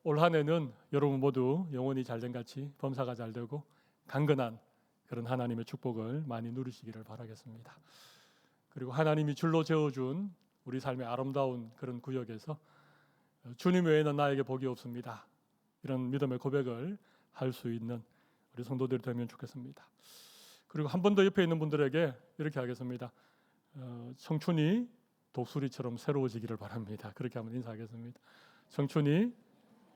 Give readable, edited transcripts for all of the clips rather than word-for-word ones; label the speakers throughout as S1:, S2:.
S1: 올 한 해는 여러분 모두 영혼이 잘된 같이 범사가 잘 되고 강건한 그런 하나님의 축복을 많이 누리시기를 바라겠습니다. 그리고 하나님이 줄로 재어준 우리 삶의 아름다운 그런 구역에서 주님 외에는 나에게 복이 없습니다, 이런 믿음의 고백을 할 수 있는 우리 성도들이 되면 좋겠습니다. 그리고 한 번 더 옆에 있는 분들에게 이렇게 하겠습니다. 청춘이 독수리처럼 새로워지기를 바랍니다. 그렇게 한번 인사하겠습니다. 청춘이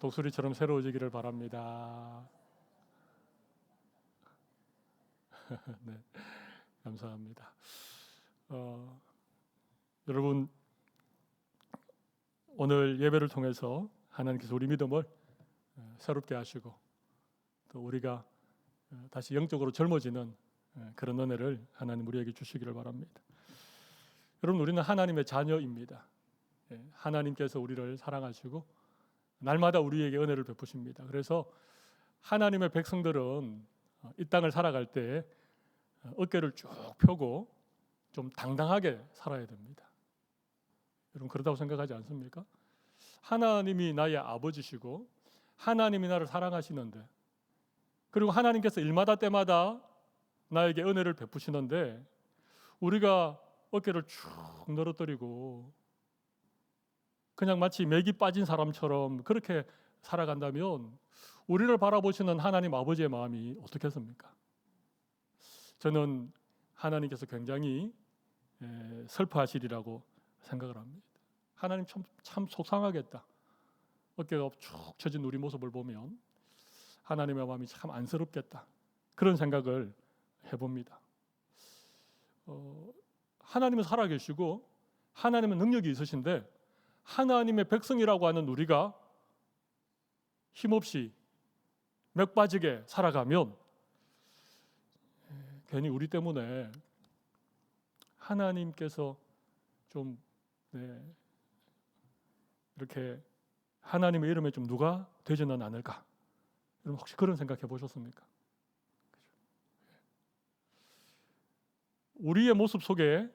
S1: 독수리처럼 새로워지기를 바랍니다. 네, 감사합니다. 여러분, 오늘 예배를 통해서 하나님께서 우리 믿음을 새롭게 하시고 또 우리가 다시 영적으로 젊어지는 그런 은혜를 하나님 우리에게 주시기를 바랍니다. 여러분, 우리는 하나님의 자녀입니다. 하나님께서 우리를 사랑하시고 날마다 우리에게 은혜를 베푸십니다. 그래서 하나님의 백성들은 이 땅을 살아갈 때 어깨를 쭉 펴고 좀 당당하게 살아야 됩니다. 여러분, 그렇다고 생각하지 않습니까? 하나님이 나의 아버지시고 하나님이 나를 사랑하시는데, 그리고 하나님께서 일마다 때마다 나에게 은혜를 베푸시는데 우리가 어깨를 쭉 늘어뜨리고 그냥 마치 맥이 빠진 사람처럼 그렇게 살아간다면 우리를 바라보시는 하나님 아버지의 마음이 어떻겠습니까? 저는 하나님께서 굉장히 슬퍼하시리라고 생각을 합니다. 하나님 참 속상하겠다. 어깨가 축 처진 우리 모습을 보면 하나님의 마음이 참 안쓰럽겠다, 그런 생각을 해봅니다. 하나님은 살아계시고 하나님은 능력이 있으신데 하나님의 백성이라고 하는 우리가 힘없이 맥 빠지게 살아가면 괜히 우리 때문에 하나님께서 좀 이렇게 하나님의 이름에 좀 누가 되지는 않을까? 여러분, 혹시 그런 생각해 보셨습니까? 우리의 모습 속에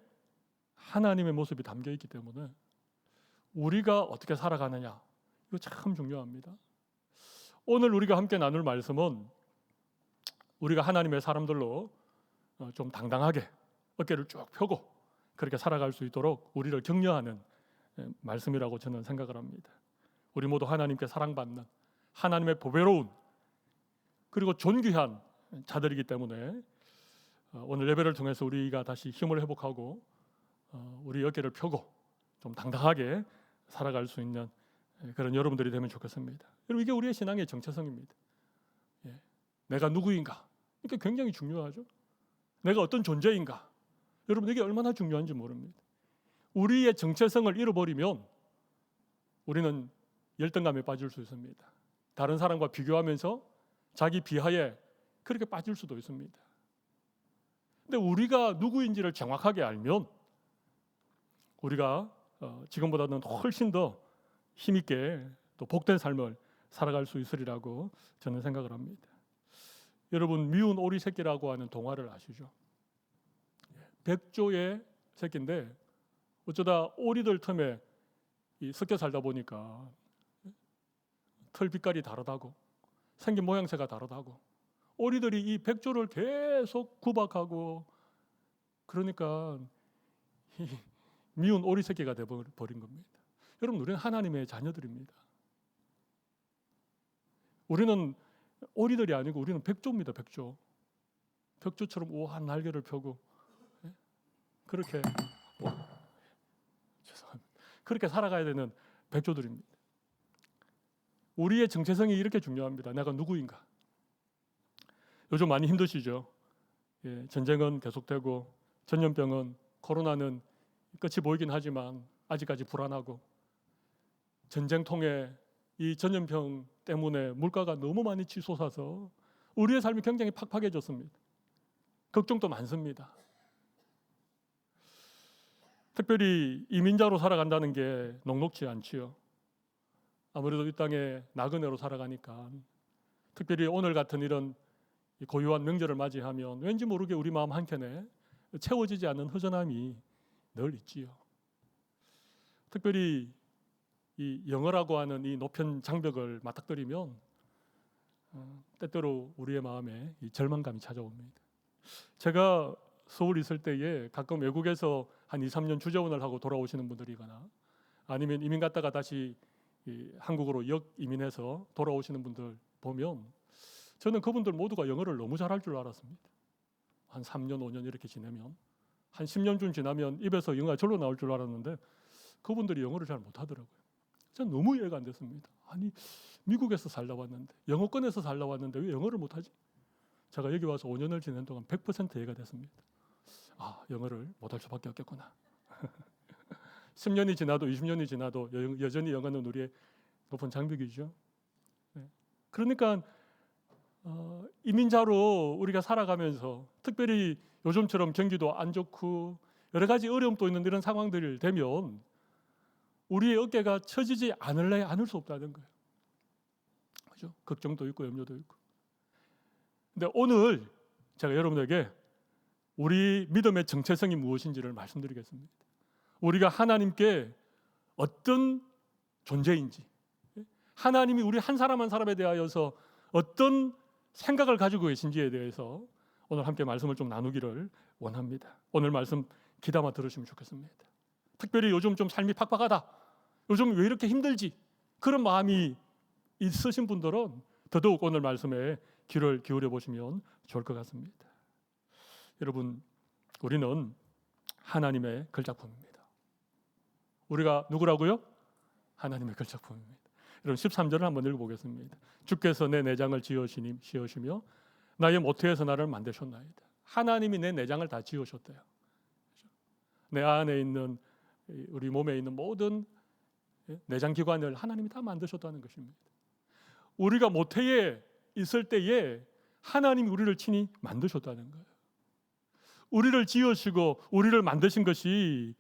S1: 하나님의 모습이 담겨 있기 때문에 우리가 어떻게 살아가느냐, 이거 참 중요합니다. 오늘 우리가 함께 나눌 말씀은 우리가 하나님의 사람들로 좀 당당하게 어깨를 쭉 펴고 그렇게 살아갈 수 있도록 우리를 격려하는 말씀이라고 저는 생각을 합니다. 우리 모두 하나님께 사랑받는 하나님의 보배로운 그리고 존귀한 자들이기 때문에 오늘 예배를 통해서 우리가 다시 힘을 회복하고 우리 어깨를 펴고 좀 당당하게 살아갈 수 있는 그런 여러분들이 되면 좋겠습니다. 여러분, 이게 우리의 신앙의 정체성입니다. 내가 누구인가? 이게 굉장히 중요하죠. 내가 어떤 존재인가? 여러분, 이게 얼마나 중요한지 모릅니다. 우리의 정체성을 잃어버리면 우리는 열등감에 빠질 수 있습니다. 다른 사람과 비교하면서 자기 비하에 그렇게 빠질 수도 있습니다. 근데 우리가 누구인지를 정확하게 알면 우리가 지금보다는 훨씬 더 힘있게 또 복된 삶을 살아갈 수 있으리라고 저는 생각을 합니다. 여러분, 미운 오리 새끼라고 하는 동화를 아시죠? 백조의 새끼인데 어쩌다 오리들 틈에 섞여 살다 보니까 털 빛깔이 다르다고 생긴 모양새가 다르다고 오리들이 이 백조를 계속 구박하고 그러니까 미운 오리 새끼가 되어버린 겁니다. 여러분, 우리는 하나님의 자녀들입니다. 우리는 오리들이 아니고 우리는 백조입니다. 백조. 백조처럼 우아한 날개를 펴고 그렇게 죄송합니다. 그렇게 살아가야 되는 백조들입니다. 우리의 정체성이 이렇게 중요합니다. 내가 누구인가? 요즘 많이 힘드시죠? 전쟁은 계속되고 전염병은 코로나는 끝이 보이긴 하지만 아직까지 불안하고 전쟁통에 이 전염병 때문에 물가가 너무 많이 치솟아서 우리의 삶이 굉장히 팍팍해졌습니다. 걱정도 많습니다. 특별히 이민자로 살아간다는 게 녹록지 않지요. 아무래도 이 땅에 나그네로 살아가니까 특별히 오늘 같은 이런 고유한 명절을 맞이하면 왠지 모르게 우리 마음 한켠에 채워지지 않는 허전함이 늘 있지요. 특별히 이 영어라고 하는 이 높은 장벽을 맞닥뜨리면 때때로 우리의 마음에 이 절망감이 찾아옵니다. 제가 서울 있을 때에 가끔 외국에서 한 2, 3년 주재원을 하고 돌아오시는 분들이거나 아니면 이민 갔다가 다시 한국으로 이민해서 돌아오시는 분들 보면 저는 그분들 모두가 영어를 너무 잘할 줄 알았습니다. 한 3년, 5년 이렇게 지내면 한 10년쯤 지나면 입에서 영어가 절로 나올 줄 알았는데 그분들이 영어를 잘 못하더라고요. 저는 너무 이해가 안 됐습니다. 아니 미국에서 살다 왔는데 영어권에서 살다 왔는데 왜 영어를 못하지? 제가 여기 와서 5년을 지낸 동안 100% 이해가 됐습니다. 아, 영어를 못할 수밖에 없겠구나. 10년이 지나도 20년이 지나도 여전히 영어는 우리의 높은 장벽이죠. 그러니까 이민자로 우리가 살아가면서 특별히 요즘처럼 경기도 안 좋고 여러 가지 어려움도 있는 이런 상황들이 되면 우리의 어깨가 처지지 않을래 않을 수 없다는 거예요. 그죠? 걱정도 있고 염려도 있고. 근데 오늘 제가 여러분에게 우리 믿음의 정체성이 무엇인지를 말씀드리겠습니다. 우리가 하나님께 어떤 존재인지, 하나님이 우리 한 사람 한 사람에 대하여서 어떤 생각을 가지고 계신지에 대해서 오늘 함께 말씀을 좀 나누기를 원합니다. 오늘 말씀 귀담아 들으시면 좋겠습니다. 특별히 요즘 좀 삶이 팍팍하다, 요즘 왜 이렇게 힘들지, 그런 마음이 있으신 분들은 더더욱 오늘 말씀에 귀를 기울여 보시면 좋을 것 같습니다. 여러분, 우리는 하나님의 걸작품입니다. 우리가 누구라고요? 하나님의 걸작품입니다. 여러분 13절을 한번 읽어보겠습니다. 주께서 내 내장을 지으시며 나의 모태에서 나를 만드셨나이다. 하나님이 내 내장을 다 지으셨대요. 내 안에 있는 우리 몸에 있는 모든 내장 기관을 하나님이 다 만드셨다는 것입니다. 우리가 모태에 있을 때에 하나님이 우리를 친히 만드셨다는 거예요. 우리를 지으시고 우리를 만드신 것이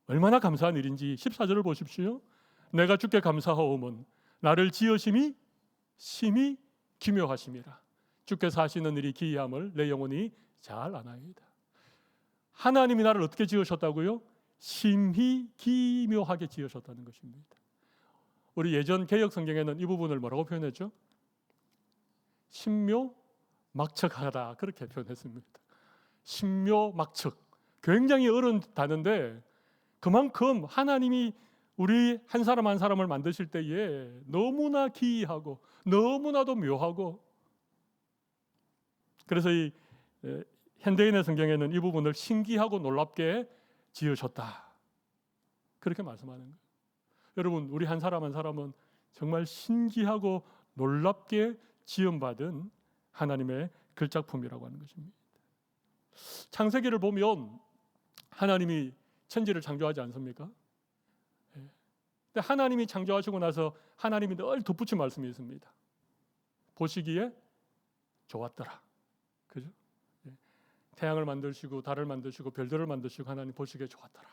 S1: 얼마나 감사한 일인지 14절을 보십시오. 내가 주께 감사하오면 나를 지으심이 심히 기묘하심이라. 주께서 하시는 일이 기이함을 내 영혼이 잘 아나이다. 하나님이 나를 어떻게 지으셨다고요? 심히 기묘하게 지으셨다는 것입니다. 우리 예전 개역 성경에는 이 부분을 뭐라고 표현했죠? 신묘막측하다, 그렇게 표현했습니다. 신묘막측, 굉장히 어려운 단어인데 그만큼 하나님이 우리 한 사람 한 사람을 만드실 때에 너무나 기이하고 너무나도 묘하고, 그래서 이 현대인의 성경에는 이 부분을 신기하고 놀랍게 지으셨다, 그렇게 말씀하는 거예요. 여러분, 우리 한 사람 한 사람은 정말 신기하고 놀랍게 지음받은 하나님의 글작품이라고 하는 것입니다. 창세기를 보면 하나님이 천지를 창조하지 않습니까? 근데 하나님이 창조하시고 나서 하나님이 늘 덧붙인 말씀이 있습니다. 보시기에 좋았더라. 그죠? 태양을 만드시고 달을 만드시고 별들을 만드시고 하나님 보시기에 좋았더라.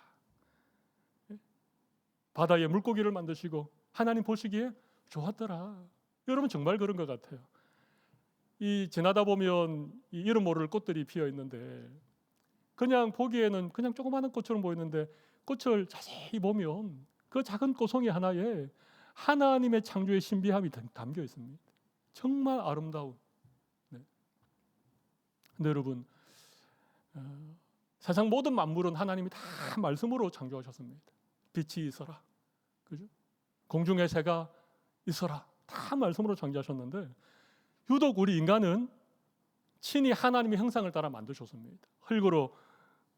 S1: 바다에 물고기를 만드시고 하나님 보시기에 좋았더라. 여러분 정말 그런 것 같아요. 이 지나다 보면 이 이름 모를 꽃들이 피어 있는데 그냥 보기에는 그냥 조그마한 꽃처럼 보이는데 꽃을 자세히 보면 그 작은 꽃송이 하나에 하나님의 창조의 신비함이 담겨 있습니다. 정말 아름다운. 근데 여러분, 세상 모든 만물은 하나님이 다 말씀으로 창조하셨습니다. 빛이 있어라, 그죠? 공중의 새가 있어라, 다 말씀으로 창조하셨는데 유독 우리 인간은 친히 하나님의 형상을 따라 만드셨습니다. 흙으로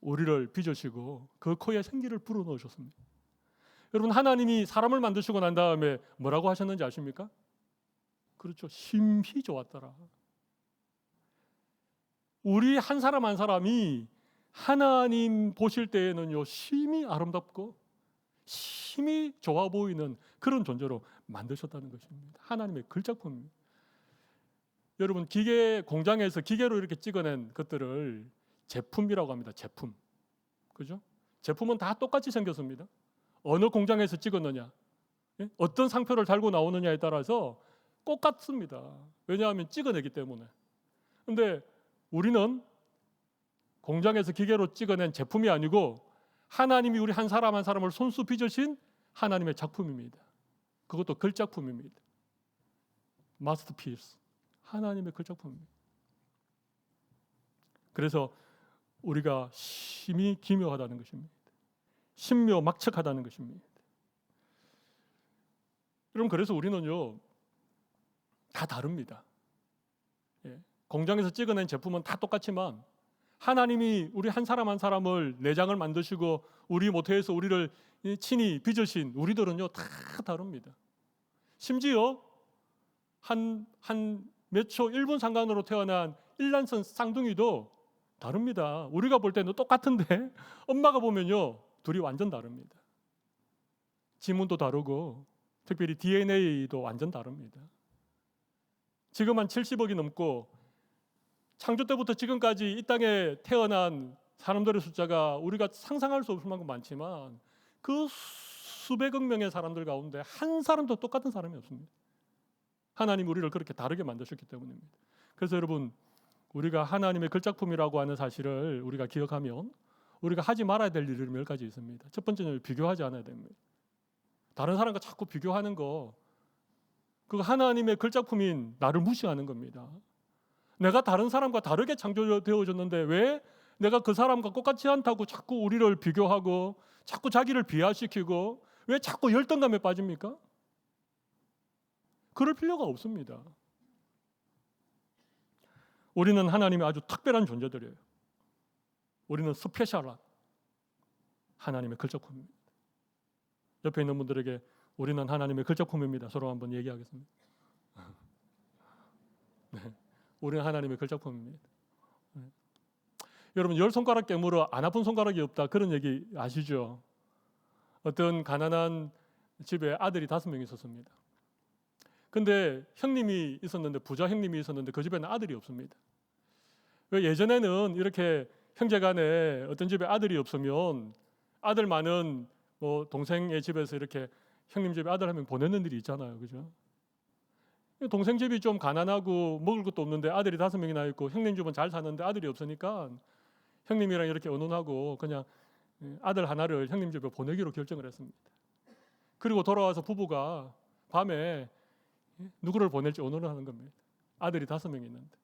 S1: 우리를 빚으시고 그 코에 생기를 불어넣으셨습니다. 여러분, 하나님이 사람을 만드시고 난 다음에 뭐라고 하셨는지 아십니까? 그렇죠, 심히 좋았더라. 우리 한 사람 한 사람이 하나님 보실 때에는요 심히 아름답고 심히 좋아 보이는 그런 존재로 만드셨다는 것입니다. 하나님의 글작품입니다. 여러분, 기계 공장에서 기계로 이렇게 찍어낸 것들을 제품이라고 합니다. 제품, 그죠? 제품은 다 똑같이 생겼습니다. 어느 공장에서 찍었느냐, 어떤 상표를 달고 나오느냐에 따라서 똑같습니다. 왜냐하면 찍어내기 때문에. 근데 우리는 공장에서 기계로 찍어낸 제품이 아니고 하나님이 우리 한 사람 한 사람을 손수 빚으신 하나님의 작품입니다. 그것도 걸작품입니다. 마스터피스. 하나님의 걸작품입니다. 그래서 우리가 심히 기묘하다는 것입니다. 신묘막측하다는 것입니다. 여러분, 그래서 우리는요 다 다릅니다. 공장에서 찍어낸 제품은 다 똑같지만 하나님이 우리 한 사람 한 사람을 내장을 만드시고 우리 모태에서 우리를 친히 빚으신 우리들은요 다 다릅니다. 심지어 한 몇 초 1분 상간으로 태어난 일란성 쌍둥이도 다릅니다. 우리가 볼 때는 똑같은데 엄마가 보면요 둘이 완전 다릅니다. 지문도 다르고 특별히 DNA도 완전 다릅니다. 지금 한 70억이 넘고 창조 때부터 지금까지 이 땅에 태어난 사람들의 숫자가 우리가 상상할 수 없을 만큼 많지만 그 수백억 명의 사람들 가운데 한 사람도 똑같은 사람이 없습니다. 하나님 우리를 그렇게 다르게 만드셨기 때문입니다. 그래서 여러분, 우리가 하나님의 걸작품이라고 하는 사실을 우리가 기억하면 우리가 하지 말아야 될 일이 몇 가지 있습니다. 첫 번째는 비교하지 않아야 됩니다. 다른 사람과 자꾸 비교하는 거, 그거 하나님의 걸작품인 나를 무시하는 겁니다. 내가 다른 사람과 다르게 창조되어졌는데 왜 내가 그 사람과 똑같지 않다고 자꾸 우리를 비교하고 자꾸 자기를 비하시키고 왜 자꾸 열등감에 빠집니까? 그럴 필요가 없습니다. 우리는 하나님의 아주 특별한 존재들이에요. 우리는 스페셜한 하나님의 걸작품입니다. 옆에 있는 분들에게 우리는 하나님의 걸작품입니다. 서로 한번 얘기하겠습니다. 네, 우리는 하나님의 걸작품입니다. 네. 여러분, 10손가락 깨물어 안 아픈 손가락이 없다, 그런 얘기 아시죠? 어떤 가난한 집에 아들이 5명 있었습니다. 근데 형님이 있었는데, 부자 형님이 있었는데 그 집에는 아들이 없습니다. 왜 예전에는 이렇게 형제간에 어떤 집에 아들이 없으면 아들 많은 뭐 동생의 집에서 이렇게 형님 집에 아들 한 명 보내는 일이 있잖아요, 그죠? 동생 집이 좀 가난하고 먹을 것도 없는데 아들이 5명이나 있고 형님 집은 잘 사는데 아들이 없으니까 형님이랑 이렇게 의논하고 그냥 아들 하나를 형님 집에 보내기로 결정을 했습니다. 그리고 돌아와서 부부가 밤에 누구를 보낼지 의논을 하는 겁니다. 아들이 5명이 있는데.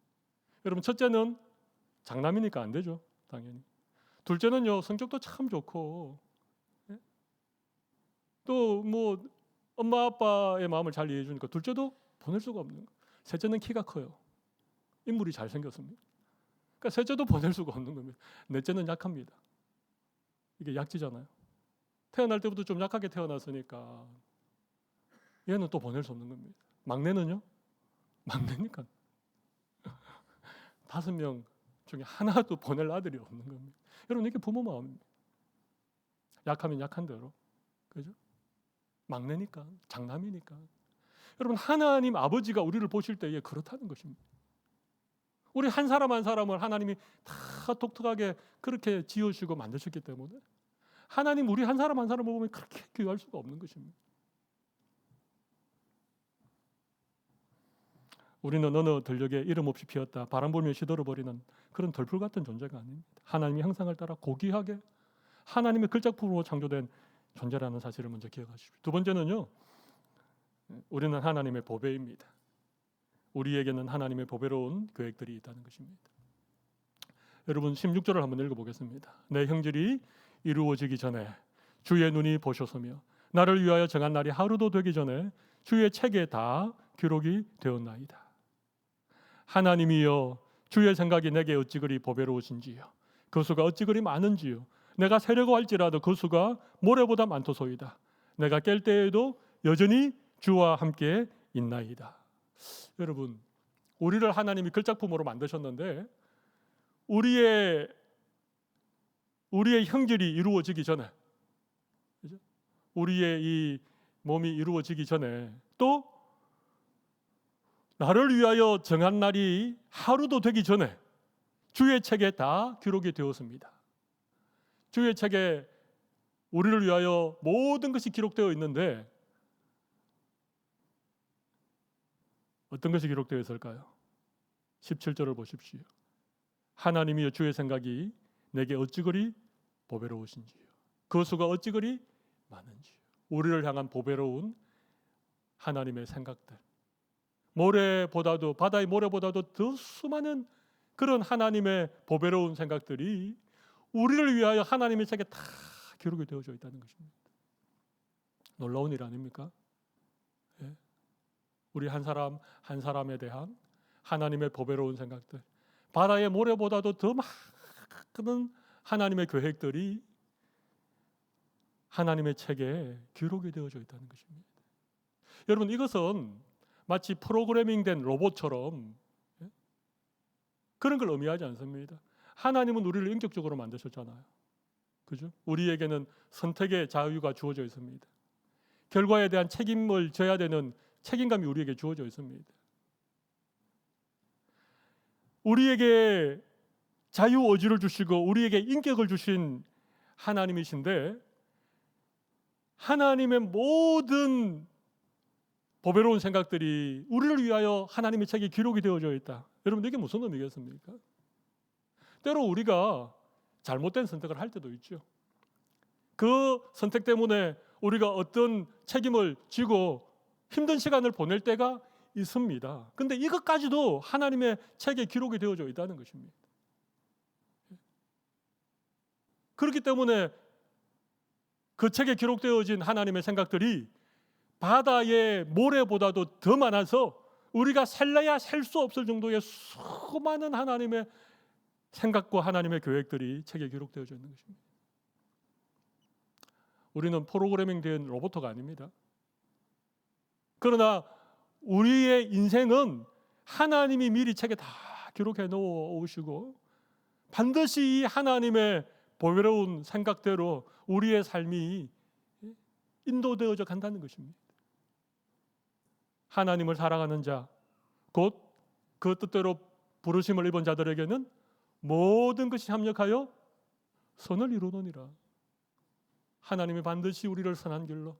S1: 여러분, 첫째는 장남이니까 안 되죠, 당연히. 둘째는요 성격도 참 좋고 또 뭐 엄마 아빠의 마음을 잘 이해해 주니까 둘째도 보낼 수가 없는 거예요. 셋째는 키가 커요. 인물이 잘생겼습니다. 그러니까 셋째도 보낼 수가 없는 겁니다. 넷째는 약합니다. 이게 약지잖아요. 태어날 때부터 좀 약하게 태어났으니까 얘는 또 보낼 수 없는 겁니다. 막내는요? 막내니까 5명 중에 하나도 보낼 아들이 없는 겁니다. 여러분, 이게 부모 마음입니다. 약하면 약한 대로, 그죠? 막내니까, 장남이니까. 여러분, 하나님 아버지가 우리를 보실 때에 그렇다는 것입니다. 우리 한 사람 한 사람을 하나님이 다 독특하게 그렇게 지으시고 만드셨기 때문에 하나님 우리 한 사람 한 사람을 보면 그렇게 비교할 수가 없는 것입니다. 우리는 어느 들녘에 이름 없이 피었다 바람 불며 시들어버리는 그런 덜풀 같은 존재가 아닙니다. 하나님의 형상을 따라 고귀하게 하나님의 걸작품으로 창조된 존재라는 사실을 먼저 기억하십시오. 두 번째는요, 우리는 하나님의 보배입니다. 우리에게는 하나님의 보배로운 계획들이 있다는 것입니다. 여러분, 16절을 한번 읽어보겠습니다. 내 형질이 이루어지기 전에 주의 눈이 보셨으며 나를 위하여 정한 날이 하루도 되기 전에 주의 책에 다 기록이 되었나이다. 하나님이여, 주의 생각이 내게 어찌 그리 보배로우신지요. 그 수가 어찌 그리 많은지요. 내가 세려고 할지라도 그 수가 모래보다 많도소이다. 내가 깰 때에도 여전히 주와 함께 있나이다. 여러분, 우리를 하나님이 걸작품으로 만드셨는데 우리의 형질이 이루어지기 전에, 우리의 이 몸이 이루어지기 전에 또 나를 위하여 정한 날이 하루도 되기 전에 주의 책에 다 기록이 되었습니다. 주의 책에 우리를 위하여 모든 것이 기록되어 있는데 어떤 것이 기록되어 있을까요? 17절을 보십시오. 하나님이여, 주의 생각이 내게 어찌 그리 보배로우신지요. 그 수가 어찌 그리 많은지요. 우리를 향한 보배로운 하나님의 생각들, 모래보다도, 바다의 모래보다도 더 수많은 그런 하나님의 보배로운 생각들이 우리를 위하여 하나님의 책에 다 기록이 되어져 있다는 것입니다. 놀라운 일 아닙니까? 예. 우리 한 사람 한 사람에 대한 하나님의 보배로운 생각들, 바다의 모래보다도 더 많은 하나님의 계획들이 하나님의 책에 기록이 되어져 있다는 것입니다. 여러분, 이것은 마치 프로그래밍된 로봇처럼 그런 걸 의미하지 않습니다. 하나님은 우리를 인격적으로 만드셨잖아요. 그죠? 우리에게는 선택의 자유가 주어져 있습니다. 결과에 대한 책임을 져야 되는 책임감이 우리에게 주어져 있습니다. 우리에게 자유 의지를 주시고 우리에게 인격을 주신 하나님이신데, 하나님의 모든 보배로운 생각들이 우리를 위하여 하나님의 책에 기록이 되어져 있다. 여러분, 이게 무슨 의미겠습니까? 때로 우리가 잘못된 선택을 할 때도 있죠. 그 선택 때문에 우리가 어떤 책임을 지고 힘든 시간을 보낼 때가 있습니다. 근데 이것까지도 하나님의 책에 기록이 되어져 있다는 것입니다. 그렇기 때문에 그 책에 기록되어진 하나님의 생각들이 바다의 모래보다도 더 많아서 우리가 셀래야 셀 수 없을 정도의 수많은 하나님의 생각과 하나님의 계획들이 책에 기록되어져 있는 것입니다. 우리는 프로그래밍 된 로봇가 아닙니다. 그러나 우리의 인생은 하나님이 미리 책에 다 기록해 놓으시고 반드시 이 하나님의 보배로운 생각대로 우리의 삶이 인도되어져 간다는 것입니다. 하나님을 사랑하는 자, 곧 그 뜻대로 부르심을 입은 자들에게는 모든 것이 합력하여 선을 이루느니라. 하나님이 반드시 우리를 선한 길로,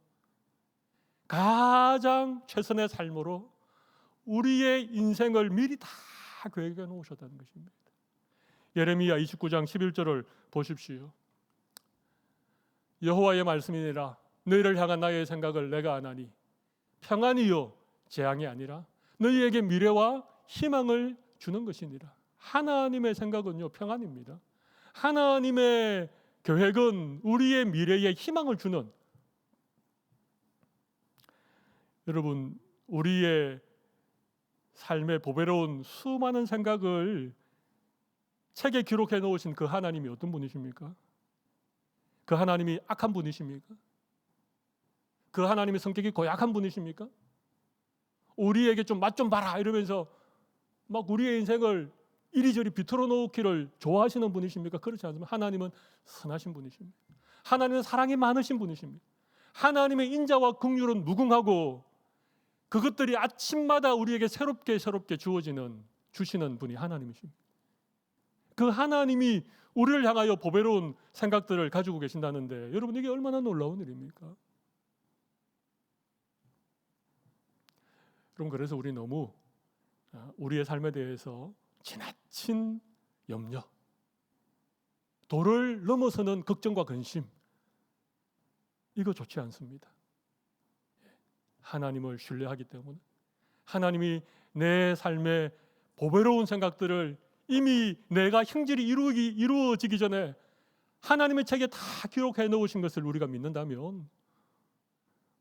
S1: 가장 최선의 삶으로 우리의 인생을 미리 다 계획해 놓으셨다는 것입니다. 예레미야 29장 11절을 보십시오. 여호와의 말씀이니라. 너희를 향한 나의 생각을 내가 아나니 평안이요 재앙이 아니라 너희에게 미래와 희망을 주는 것이니라. 하나님의 생각은요, 평안입니다. 하나님의 계획은 우리의 미래에 희망을 주는, 여러분, 우리의 삶의 보배로운 수많은 생각을 책에 기록해 놓으신 그 하나님이 어떤 분이십니까? 그 하나님이 악한 분이십니까? 그 하나님의 성격이 고약한 분이십니까? 우리에게 좀 맛 좀 봐라 이러면서 막 우리의 인생을 이리저리 비틀어 놓기를 좋아하시는 분이십니까? 그렇지 않습니다. 하나님은 선하신 분이십니다. 하나님은 사랑이 많으신 분이십니다. 하나님의 인자와 긍휼은 무궁하고 그것들이 아침마다 우리에게 새롭게 주시는 분이 하나님이십니다. 그 하나님이 우리를 향하여 보배로운 생각들을 가지고 계신다는데, 여러분, 이게 얼마나 놀라운 일입니까? 그럼 그래서 우리 너무 우리의 삶에 대해서 지나친 염려, 도를 넘어서는 걱정과 근심, 이거 좋지 않습니다. 하나님을 신뢰하기 때문에, 하나님이 내 삶의 보배로운 생각들을 이미 내가 형질이 이루어지기 전에 하나님의 책에 다 기록해 놓으신 것을 우리가 믿는다면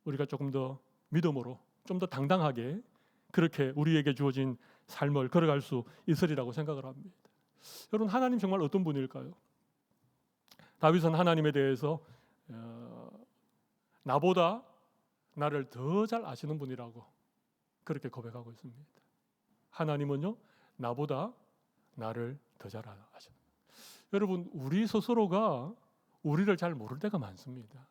S1: 우리가 조금 더 믿음으로, 좀 더 당당하게 그렇게 우리에게 주어진 삶을 걸어갈 수 있으리라고 생각을 합니다. 여러분, 하나님 정말 어떤 분일까요? 다윗은 하나님에 대해서 나보다 나를 더 잘 아시는 분이라고 그렇게 고백하고 있습니다. 하나님은요, 나보다 나를 더 잘 아시는. 여러분, 우리 스스로가 우리를 잘 모를 때가 많습니다.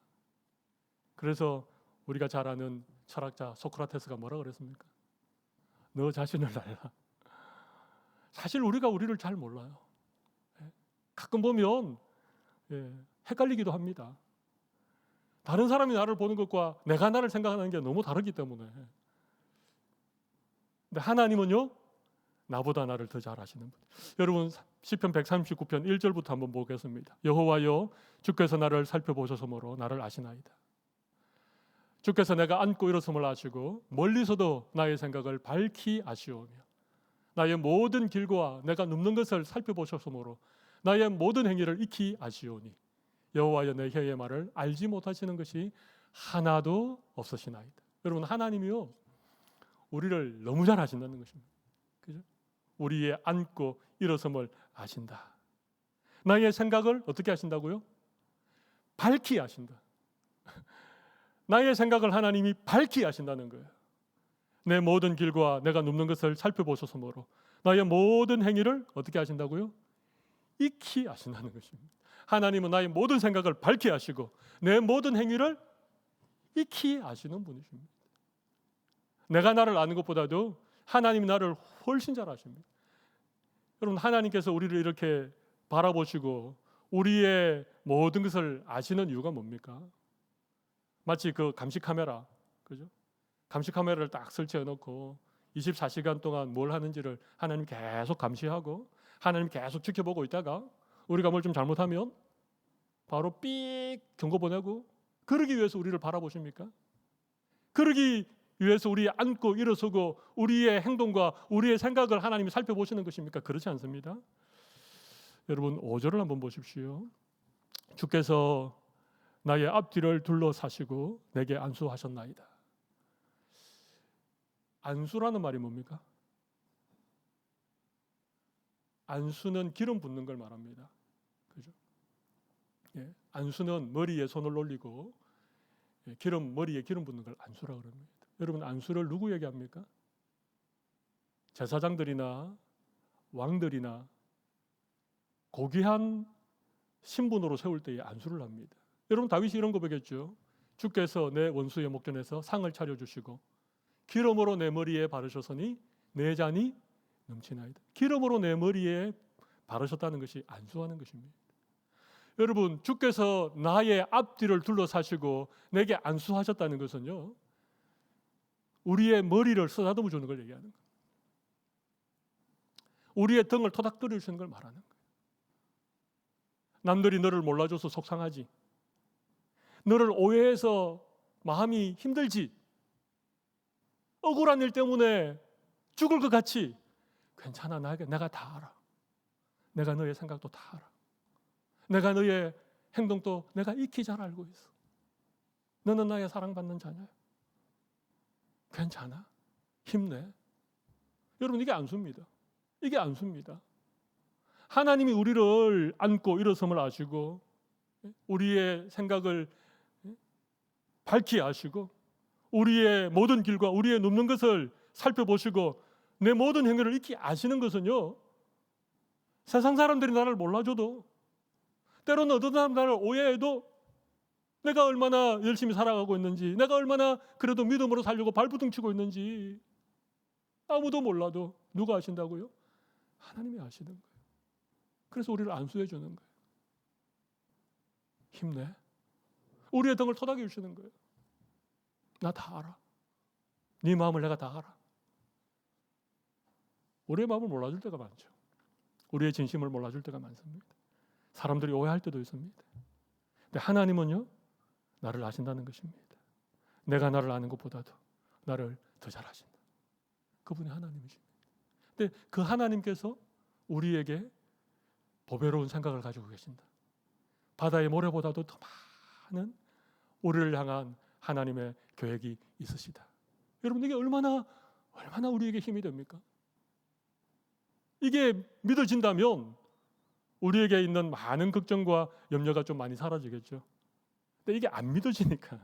S1: 그래서 우리가 잘 아는 철학자 소크라테스가 뭐라 그랬습니까? 너 자신을 알라. 사실 우리가 우리를 잘 몰라요. 가끔 보면 헷갈리기도 합니다. 다른 사람이 나를 보는 것과 내가 나를 생각하는 게 너무 다르기 때문에. 근데 하나님은요, 나보다 나를 더 잘 아시는 분. 여러분, 시편 139편 1절부터 한번 보겠습니다. 여호와여, 주께서 나를 살펴보셔서므로 나를 아시나이다. 주께서 내가 앉고 일어섬을 아시고 멀리서도 나의 생각을 밝히 아시오며 나의 모든 길과 내가 눕는 것을 살펴보셨으므로 나의 모든 행위를 익히 아시오니 여호와여 내 혀의 말을 알지 못하시는 것이 하나도 없으시나이다. 여러분, 하나님이요 우리를 너무 잘 아신다는 것입니다. 그죠? 우리의 앉고 일어섬을 아신다. 나의 생각을 어떻게 아신다고요? 밝히 아신다. 나의 생각을 하나님이 밝히 아신다는 거예요. 내 모든 길과 내가 눕는 것을 살펴보셨으므로 나의 모든 행위를 어떻게 아신다고요? 익히 아신다는 것입니다. 하나님은 나의 모든 생각을 밝히 아시고 내 모든 행위를 익히 아시는 분이십니다. 내가 나를 아는 것보다도 하나님이 나를 훨씬 잘 아십니다. 여러분, 하나님께서 우리를 이렇게 바라보시고 우리의 모든 것을 아시는 이유가 뭡니까? 마치 그 감시 카메라, 그죠? 감시 카메라를 딱 설치해 놓고 24시간 동안 뭘 하는지를 하나님 계속 감시하고 하나님 계속 지켜보고 있다가 우리가 뭘 좀 잘못하면 바로 삑 경고 보내고, 그러기 위해서 우리를 바라보십니까? 그러기 위해서 우리 앉고 일어서고 우리의 행동과 우리의 생각을 하나님이 살펴보시는 것입니까? 그렇지 않습니다. 여러분, 5절을 한번 보십시오. 주께서 나의 앞뒤를 둘러사시고 내게 안수하셨나이다. 안수라는 말이 뭡니까? 안수는 기름 붓는 걸 말합니다. 그죠? 예, 안수는 머리에 손을 올리고 머리에 기름 붓는 걸 안수라고 합니다. 여러분, 안수를 누구에게 합니까? 제사장들이나 왕들이나 고귀한 신분으로 세울 때에 안수를 합니다. 여러분, 다윗이 이런 고백했죠. 주께서 내 원수의 목전에서 상을 차려주시고 기름으로 내 머리에 바르셨으니 내 잔이 넘치나이다. 기름으로 내 머리에 바르셨다는 것이 안수하는 것입니다. 여러분, 주께서 나의 앞뒤를 둘러사시고 내게 안수하셨다는 것은요, 우리의 머리를 쓰다듬어 주는 걸 얘기하는 거예요. 우리의 등을 토닥거려 주시는 걸 말하는 거예요. 남들이 너를 몰라줘서 속상하지, 너를 오해해서 마음이 힘들지, 억울한 일 때문에 죽을 것 같이, 괜찮아, 내가 다 알아. 내가 너의 생각도 다 알아. 내가 너의 행동도 내가 익히 잘 알고 있어. 너는 나의 사랑받는 자녀야. 괜찮아. 힘내. 여러분, 이게 안수입니다. 이게 안수입니다. 하나님이 우리를 안고 일어섬을 아시고 우리의 생각을 밝히 아시고 우리의 모든 길과 우리의 눕는 것을 살펴보시고 내 모든 행위를 익히 아시는 것은요, 세상 사람들이 나를 몰라줘도, 때로는 어떤 사람 나를 오해해도 내가 얼마나 열심히 살아가고 있는지, 내가 얼마나 그래도 믿음으로 살려고 발부둥 치고 있는지 아무도 몰라도 누가 아신다고요? 하나님이 아시는 거예요. 그래서 우리를 안수해 주는 거예요. 힘내. 우리의 등을 토닥여 주시는 거예요. 나 다 알아. 네 마음을 내가 다 알아. 우리의 마음을 몰라줄 때가 많죠. 우리의 진심을 몰라줄 때가 많습니다. 사람들이 오해할 때도 있습니다. 근데 하나님은요, 나를 아신다는 것입니다. 내가 나를 아는 것보다도 나를 더 잘 아신다. 그분이 하나님이십니다. 근데 그 하나님께서 우리에게 보배로운 생각을 가지고 계신다. 바다의 모래보다도 더 많은 우리를 향한 하나님의 계획이 있으시다. 여러분, 이게 얼마나 우리에게 힘이 됩니까? 이게 믿어진다면 우리에게 있는 많은 걱정과 염려가 좀 많이 사라지겠죠. 근데 이게 안 믿어지니까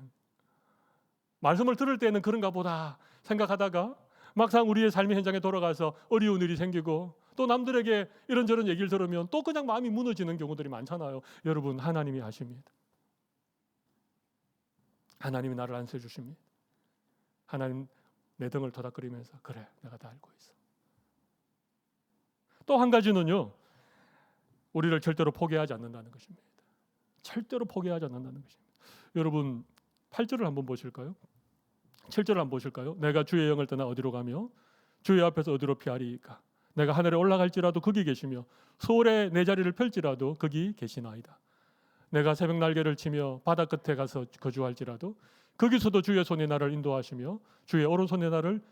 S1: 말씀을 들을 때는 그런가 보다 생각하다가 막상 우리의 삶의 현장에 돌아가서 어려운 일이 생기고 또 남들에게 이런저런 얘기를 들으면 또 그냥 마음이 무너지는 경우들이 많잖아요. 여러분, 하나님이 아십니다. 하나님이 나를 안수해 주십니다. 하나님 내 등을 토닥거리면서 그래, 내가 다 알고 있어. 또 한 가지는요, 우리를 절대로 포기하지 않는다는 것입니다. 절대로 포기하지 않는다는 것입니다. 여러분, 8절을 한번 보실까요? 7절을 한번 보실까요? 내가 주의 영을 떠나 어디로 가며 주의 앞에서 어디로 피하리이까? 내가 하늘에 올라갈지라도 거기 계시며 서울에 내 자리를 펼지라도 거기 계시나이다. 내가 새벽 날개를 치며 바다 끝에 가서 거주할지라도 거기서도 주의 손이 나를 인도하시며 주의 오른손이 나를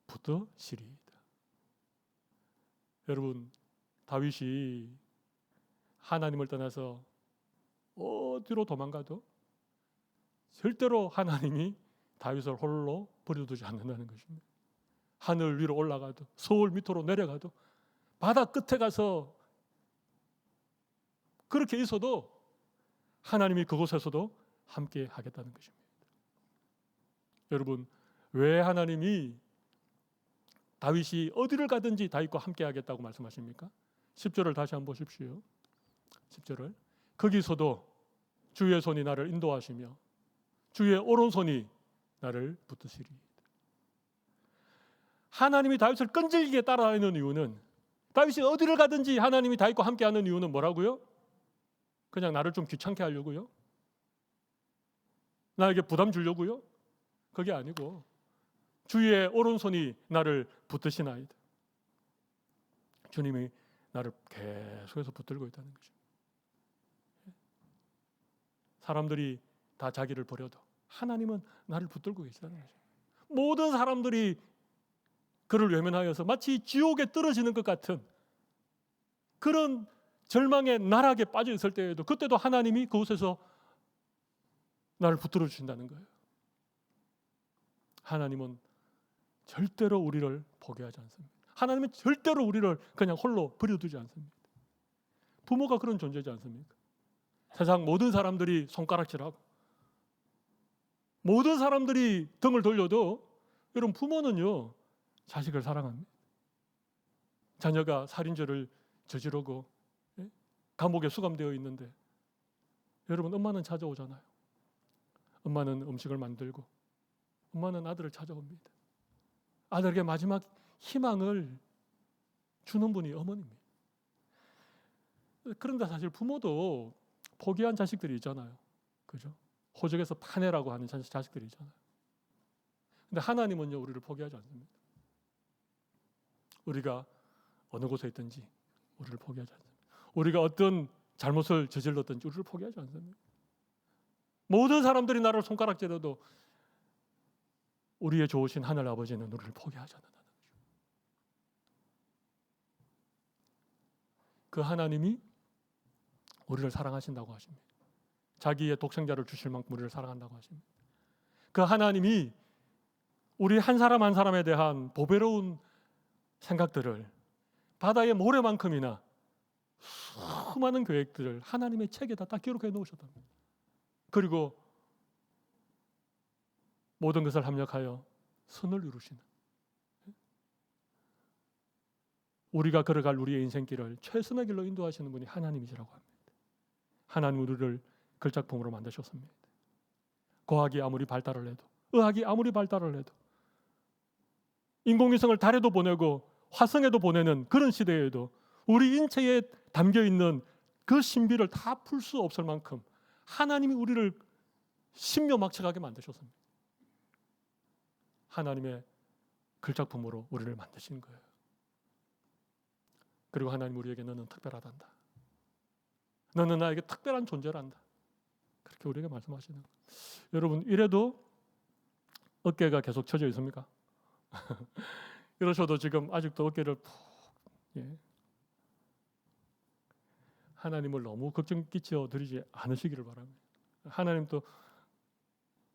S1: 붙드시리이다. 여러분, 다윗이 하나님을 떠나서 어디로 도망가도 절대로 하나님이 다윗을 홀로 버려두지 않는다는 것입니다. 하늘 위로 올라가도 서울 밑으로 내려가도 바다 끝에 가서 그렇게 있어도 하나님이 그곳에서도 함께 하겠다는 것입니다. 여러분, 왜 하나님이 다윗이 어디를 가든지 다윗과 함께 하겠다고 말씀하십니까? 10절을 다시 한번 보십시오. 10절을 거기서도 주의 손이 나를 인도하시며 주의 오른손이 나를 붙드시리. 하나님이 다윗을 끈질기게 따라다니는 이유는, 다윗이 어디를 가든지 하나님이 다윗과 함께하는 이유는 뭐라고요? 그냥 나를 좀 귀찮게 하려고요? 나에게 부담 주려고요? 그게 아니고 주의 오른손이 나를 붙드시나이다. 주님이 나를 계속해서 붙들고 있다는 거죠. 사람들이 다 자기를 버려도 하나님은 나를 붙들고 계시다는 거죠. 모든 사람들이 그를 외면하여서 마치 지옥에 떨어지는 것 같은 그런 절망의 나락에 빠져 있을 때에도, 그때도 하나님이 그곳에서 나를 붙들어 주신다는 거예요. 하나님은 절대로 우리를 포기하지 않습니다. 하나님은 절대로 우리를 그냥 홀로 버려두지 않습니다. 부모가 그런 존재지 않습니까? 세상 모든 사람들이 손가락질하고 모든 사람들이 등을 돌려도 여러분, 부모는요 자식을 사랑합니다. 자녀가 살인죄를 저지르고 감옥에 수감되어 있는데 여러분, 엄마는 찾아오잖아요. 엄마는 음식을 만들고 엄마는 아들을 찾아옵니다. 아들에게 마지막 희망을 주는 분이 어머니입니다. 그런데 사실 부모도 포기한 자식들이 있잖아요. 그죠? 호적에서 파내라고 하는 자식들이 있잖아요. 근데 하나님은요 우리를 포기하지 않습니다. 우리가 어느 곳에 있든지 우리를 포기하지 않습니다. 우리가 어떤 잘못을 저질렀든지 우리를 포기하지 않습니다. 모든 사람들이 나를 손가락질해도 우리의 좋으신 하늘 아버지는 우리를 포기하지 않는다는 거죠. 그 하나님이 우리를 사랑하신다고 하십니다. 자기의 독생자를 주실 만큼 우리를 사랑한다고 하십니다. 그 하나님이 우리 한 사람 한 사람에 대한 보배로운 생각들을 바다의 모래만큼이나 수많은 계획들을 하나님의 책에다 딱 기록해 놓으셨답니다. 그리고 모든 것을 합력하여 선을 이루시는, 우리가 걸어갈 우리의 인생길을 최선의 길로 인도하시는 분이 하나님이시라고 합니다. 하나님 우리를 걸작품으로 만드셨습니다. 과학이 아무리 발달을 해도, 의학이 아무리 발달을 해도, 인공위성을 달에도 보내고 화성에도 보내는 그런 시대에도 우리 인체에 담겨있는 그 신비를 다 풀 수 없을 만큼 하나님이 우리를 신묘막측하게 만드셨습니다. 하나님의 걸작품으로 우리를 만드신 거예요. 그리고 하나님 우리에게 너는 특별하단다. 너는 나에게 특별한 존재란다. 그렇게 우리에게 말씀하시는 거예요. 여러분, 이래도 어깨가 계속 쳐져 있습니까? 이러셔도 지금 아직도 어깨를 푹, 하나님을 너무 걱정 끼쳐 드리지 않으시기를 바랍니다. 하나님도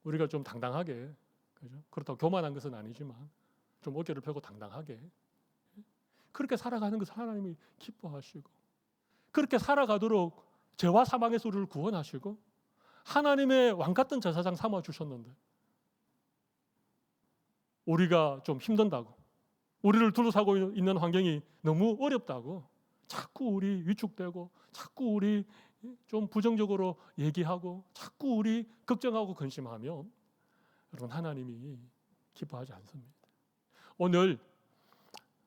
S1: 우리가 좀 당당하게, 그죠? 그렇다고 교만한 것은 아니지만 좀 어깨를 펴고 당당하게 그렇게 살아가는 것을 하나님이 기뻐하시고, 그렇게 살아가도록 죄와 사망에서 우리를 구원하시고 하나님의 왕 같은 제사장 삼아 주셨는데, 우리가 좀 힘든다고, 우리를 둘러싸고 있는 환경이 너무 어렵다고 자꾸 우리 위축되고, 자꾸 우리 좀 부정적으로 얘기하고, 자꾸 우리 걱정하고 근심하면 여러분, 하나님이 기뻐하지 않습니다. 오늘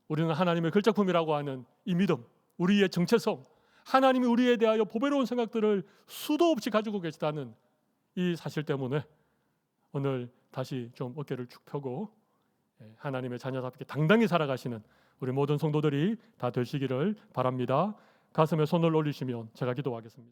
S1: 우리는 하나님의 걸작품이라고 하는 이 믿음, 우리의 정체성, 하나님이 우리에 대하여 보배로운 생각들을 수도 없이 가지고 계시다는 이 사실 때문에 오늘 다시 좀 어깨를 축 펴고 하나님의 자녀답게 당당히 살아가시는 우리 모든 성도들이 다 되시기를 바랍니다. 가슴에 손을 올리시면 제가 기도하겠습니다.